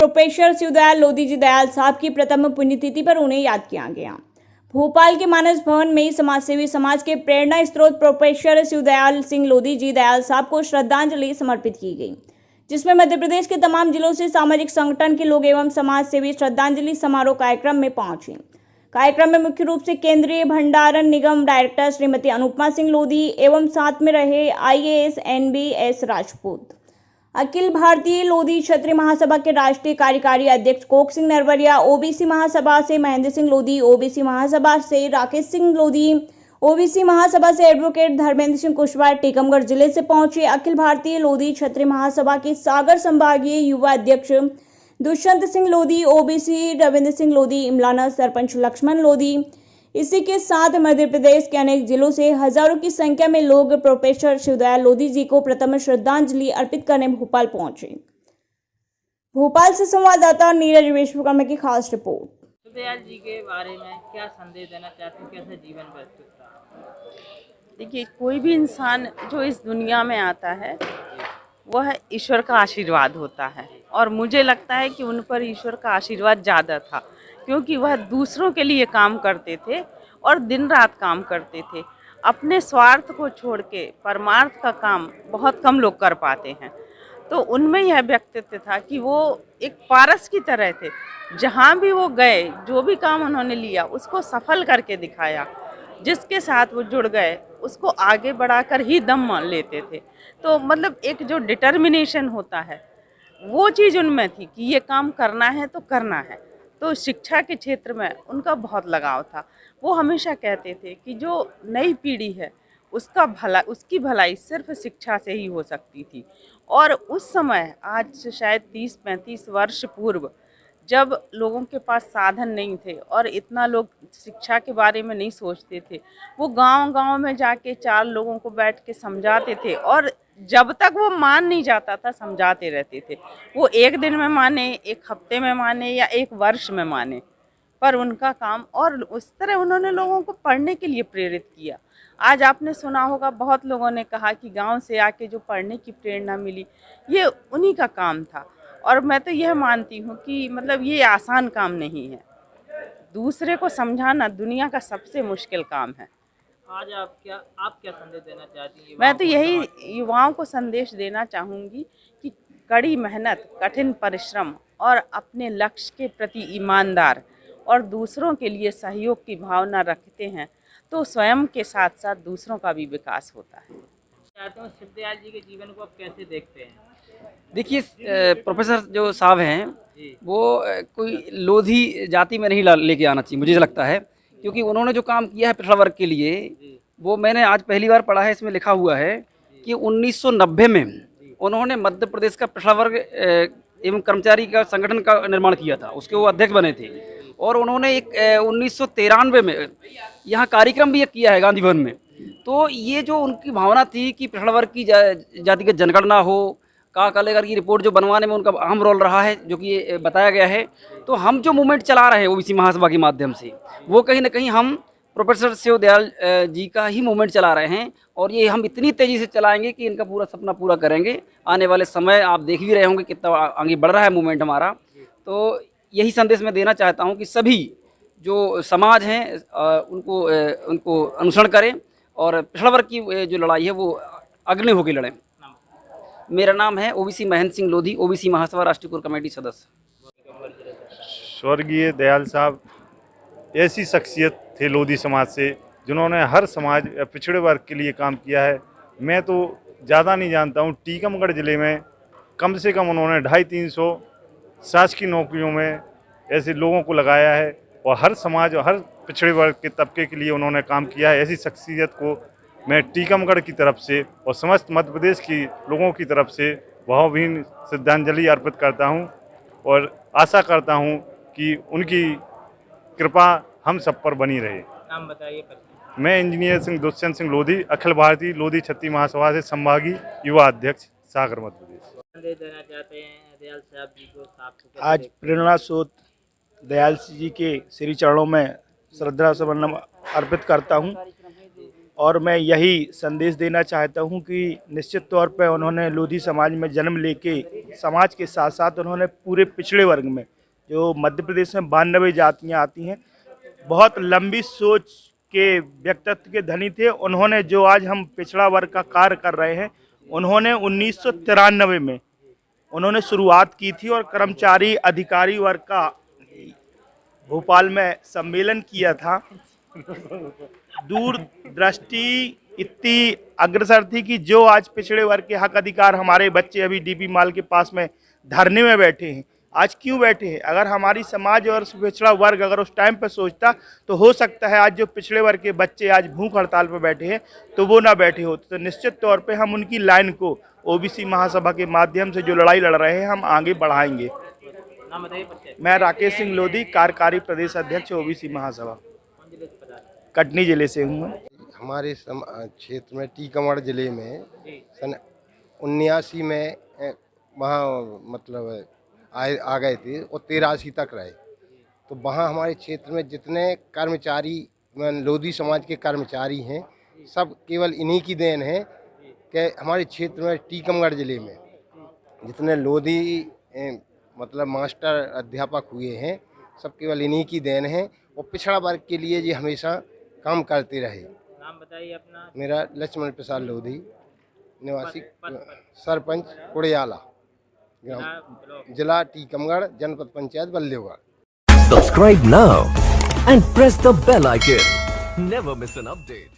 Professor Shivdayal Lodhi जी दयाल साहब की प्रथम पुण्यतिथि पर उन्हें याद किया गया। भोपाल के मानस भवन में समाजसेवी समाज के प्रेरणा स्रोत प्रोफेसर शिवदयाल सिंह लोधी जी दयाल साहब को श्रद्धांजलि समर्पित की गई, जिसमें मध्य प्रदेश के तमाम जिलों से सामाजिक संगठन के लोग एवं समाज सेवी श्रद्धांजलि समारोह कार्यक्रम में पहुंचे। कार्यक्रम में मुख्य रूप से केंद्रीय भंडारण निगम डायरेक्टर श्रीमती अनुपमा सिंह लोधी एवं साथ में रहे IAS NBS राजपूत, अखिल भारतीय लोधी क्षत्रिय महासभा के राष्ट्रीय कार्यकारी अध्यक्ष कोक सिंह नरवरिया, OBC महासभा से महेंद्र सिंह लोधी, OBC महासभा से राकेश सिंह लोधी, OBC महासभा से एडवोकेट धर्मेंद्र सिंह कुशवाहा टीकमगढ़ जिले से पहुंचे। अखिल भारतीय लोधी क्षत्रिय महासभा के सागर संभागीय युवा अध्यक्ष दुष्यंत सिंह लोधी, OBC रविंद्र सिंह लोधी, इमलाना सरपंच लक्ष्मण लोधी। इसी के साथ मध्य प्रदेश के अनेक जिलों से हजारों की संख्या में लोग प्रोफेसर शिवदयाल लोधी जी को प्रथम श्रद्धांजलि अर्पित करने भोपाल पहुंचे। भोपाल से संवाददाता नीरज विश्वकर्मा की खास रिपोर्ट। शिवदयाल जी के बारे में क्या संदेश देना चाहते हैं, कैसा जीवन व्यतीत रहा? देखिए, कोई भी इंसान जो इस दुनिया में आता है वह ईश्वर का आशीर्वाद होता है, और मुझे लगता है कि उन पर ईश्वर का आशीर्वाद ज़्यादा था, क्योंकि वह दूसरों के लिए काम करते थे और दिन रात काम करते थे। अपने स्वार्थ को छोड़ के परमार्थ का काम बहुत कम लोग कर पाते हैं। तो उनमें यह व्यक्तित्व था कि वो एक पारस की तरह थे। जहाँ भी वो गए, जो भी काम उन्होंने लिया उसको सफल करके दिखाया। जिसके साथ वो जुड़ गए उसको आगे बढ़ाकर ही दम मान लेते थे। तो मतलब एक जो डिटर्मिनेशन होता है वो चीज़ उनमें थी कि ये काम करना है तो करना है। तो शिक्षा के क्षेत्र में उनका बहुत लगाव था। वो हमेशा कहते थे कि जो नई पीढ़ी है उसकी भलाई सिर्फ शिक्षा से ही हो सकती थी। और उस समय, आज से शायद 30-35 वर्ष पूर्व, जब लोगों के पास साधन नहीं थे और इतना लोग शिक्षा के बारे में नहीं सोचते थे, वो गांव-गांव में जाके 4 लोगों को बैठ के समझाते थे, और जब तक वो मान नहीं जाता था समझाते रहते थे। वो 1 दिन में माने, 1 हफ्ते में माने या 1 वर्ष में माने, पर उनका काम, और उस तरह उन्होंने लोगों को पढ़ने के लिए प्रेरित किया। आज आपने सुना होगा, बहुत लोगों ने कहा कि गांव से आके जो पढ़ने की प्रेरणा मिली ये उन्हीं का काम था। और मैं तो यह मानती हूँ कि मतलब ये आसान काम नहीं है। दूसरे को समझाना दुनिया का सबसे मुश्किल काम है। आज आप क्या संदेश देना चाहती हैं? मैं तो यही युवाओं को संदेश देना चाहूँगी कि कड़ी मेहनत, कठिन परिश्रम और अपने लक्ष्य के प्रति ईमानदार और दूसरों के लिए सहयोग की भावना रखते हैं तो स्वयं के साथ साथ दूसरों का भी विकास होता है। चाहते हूँ शिवदयाल जी के जीवन को आप कैसे देखते हैं? देखिए, प्रोफेसर जो साहब हैं वो कोई लोधी जाति में नहीं लेके आना चाहिए, मुझे लगता है, क्योंकि उन्होंने जो काम किया है पिछड़ा वर्ग के लिए, वो मैंने आज पहली बार पढ़ा है। इसमें लिखा हुआ है कि 1990 में उन्होंने मध्य प्रदेश का पिछड़ा वर्ग एवं कर्मचारी का संगठन का निर्माण किया था, उसके वो अध्यक्ष बने थे। और उन्होंने एक 1993 में यहाँ कार्यक्रम भी किया है गांधी भवन में। तो ये जो उनकी भावना थी कि पिछड़ा वर्ग की जातिगत जनगणना हो, कालेकर की रिपोर्ट जो बनवाने में उनका अहम रोल रहा है, जो कि ये बताया गया है। तो हम जो मूवमेंट चला रहे हैं OBC महासभा के माध्यम से, वो कहीं ना कहीं हम प्रोफेसर शिवदयाल जी का ही मूवमेंट चला रहे हैं, और ये हम इतनी तेज़ी से चलाएंगे कि इनका पूरा सपना पूरा करेंगे। आने वाले समय आप देख भी रहे होंगे कितना आगे बढ़ रहा है मूवमेंट हमारा। तो यही संदेश मैं देना चाहता हूँ कि सभी जो समाज हैं उनको अनुसरण करें और पिछड़ा वर्ग की जो लड़ाई है वो अग्नि होकर लड़ें। मेरा नाम है OBC महेंद्र सिंह लोधी, OBC महासभा राष्ट्रीय कोर कमेटी सदस्य। स्वर्गीय दयाल साहब ऐसी शख्सियत थे लोधी समाज से, जिन्होंने हर समाज या पिछड़े वर्ग के लिए काम किया है। मैं तो ज़्यादा नहीं जानता हूँ, टीकमगढ़ ज़िले में कम से कम उन्होंने 250-300 शासकीय नौकरियों में ऐसे लोगों को लगाया है, और हर समाज और हर पिछड़े वर्ग के तबके के लिए उन्होंने काम किया है। ऐसी शख्सियत को मैं टीकमगढ़ की तरफ से और समस्त मध्य प्रदेश की लोगों की तरफ से भावभीनी श्रद्धांजलि अर्पित करता हूं, और आशा करता हूं कि उनकी कृपा हम सब पर बनी रहे। नाम बताइए। मैं इंजीनियर सिंह दुष्यंत सिंह लोधी, अखिल भारतीय लोधी क्षत्रिय महासभा से संभागीय युवा अध्यक्ष, सागर मध्य प्रदेश। संदेश देना चाहते हैं दयाल साहब जी को? आज प्रेरणा स्रोत दयाल जी के श्री चरणों में श्रद्धा सुमन अर्पित करता हूं। और मैं यही संदेश देना चाहता हूं कि निश्चित तौर पर उन्होंने लोधी समाज में जन्म लेके समाज के साथ साथ उन्होंने पूरे पिछड़े वर्ग में, जो मध्य प्रदेश में 92 जातियां आती हैं, बहुत लंबी सोच के व्यक्तित्व के धनी थे। उन्होंने जो आज हम पिछड़ा वर्ग का कार्य कर रहे हैं, उन्होंने 1993 में उन्होंने शुरुआत की थी और कर्मचारी अधिकारी वर्ग का भोपाल में सम्मेलन किया था। दूरदृष्टि इतनी अग्रसर थी कि जो आज पिछड़े वर्ग के हक अधिकार, हमारे बच्चे अभी डीपी माल के पास में धरने में बैठे हैं, आज क्यों बैठे हैं? अगर हमारी समाज और पिछड़ा वर्ग अगर उस टाइम पर सोचता तो हो सकता है आज जो पिछड़े वर्ग के बच्चे आज भूख हड़ताल पर बैठे हैं तो वो ना बैठे होते। तो निश्चित तौर पे हम उनकी लाइन को ओबीसी महासभा के माध्यम से जो लड़ाई लड़ रहे हैं हम आगे बढ़ाएंगे। नाम बताइए परिचय। मैं राकेश सिंह लोधी, कार्यकारी प्रदेश अध्यक्ष ओबीसी महासभा, कौन जिले से पधारे? कटनी जिले से हूँ। हमारे क्षेत्र में टीकमगढ़ जिले में जी। सन 79 में वहाँ मतलब आ गए थे और 83 तक रहे। तो वहाँ हमारे क्षेत्र में जितने कर्मचारी लोधी समाज के कर्मचारी हैं, सब केवल इन्हीं की देन है कि हमारे क्षेत्र में टीकमगढ़ जिले में जितने लोधी मतलब मास्टर अध्यापक हुए हैं, सब केवल इन्हीं की देन है और पिछड़ा वर्ग के लिए ये हमेशा काम करते रहे। नाम बताइए अपना। मेरा लक्ष्मण प्रसाद लोधी, निवासी सरपंच कुड़ियाला, जिला टीकमगढ़, जनपद panchayat Baldevgarh. Subscribe now and press the bell icon. Never miss an update.